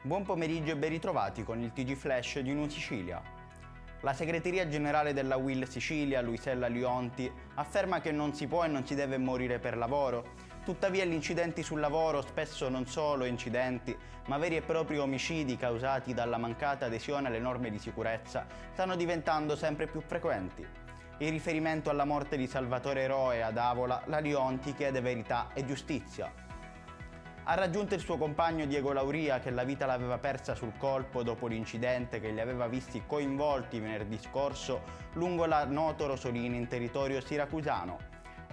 Buon pomeriggio e ben ritrovati con il TG Flash di Uno Sicilia. La segreteria generale della UIL Sicilia, Luisella Lionti, afferma che non si può e non si deve morire per lavoro. Tuttavia gli incidenti sul lavoro, spesso non solo incidenti, ma veri e propri omicidi causati dalla mancata adesione alle norme di sicurezza, stanno diventando sempre più frequenti. In riferimento alla morte di Salvatore Eroe ad Avola, la Lionti chiede verità e giustizia. Ha raggiunto il suo compagno Diego Lauria, che la vita l'aveva persa sul colpo dopo l'incidente che li aveva visti coinvolti venerdì scorso lungo la Noto Rosolini in territorio siracusano.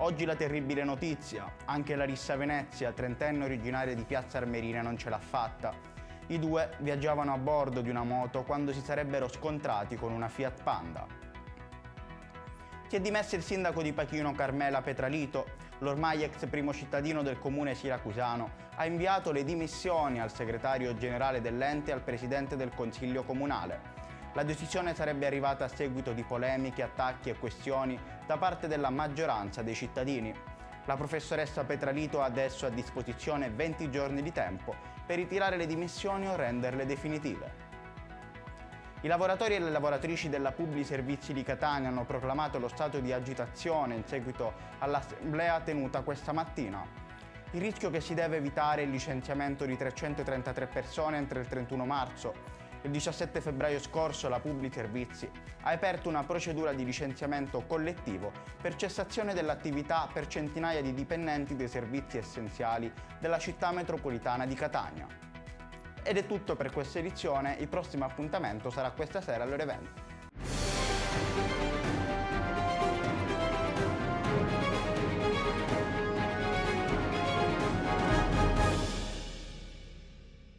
Oggi la terribile notizia: anche Larissa Venezia, trentenne originaria di Piazza Armerina, non ce l'ha fatta. I due viaggiavano a bordo di una moto quando si sarebbero scontrati con una Fiat Panda. Si è dimesso il sindaco di Pachino Carmela Petralito. L'ormai ex primo cittadino del comune siracusano ha inviato le dimissioni al segretario generale dell'ente e al presidente del consiglio comunale. La decisione sarebbe arrivata a seguito di polemiche, attacchi e questioni da parte della maggioranza dei cittadini. La professoressa Petralito ha adesso a disposizione 20 giorni di tempo per ritirare le dimissioni o renderle definitive. I lavoratori e le lavoratrici della Publi Servizi di Catania hanno proclamato lo stato di agitazione in seguito all'assemblea tenuta questa mattina. Il rischio che si deve evitare è il licenziamento di 333 persone entro il 31 marzo. Il 17 febbraio scorso la Publi Servizi ha aperto una procedura di licenziamento collettivo per cessazione dell'attività per centinaia di dipendenti dei servizi essenziali della città metropolitana di Catania. Ed è tutto per questa edizione, il prossimo appuntamento sarà questa sera alle ore 20.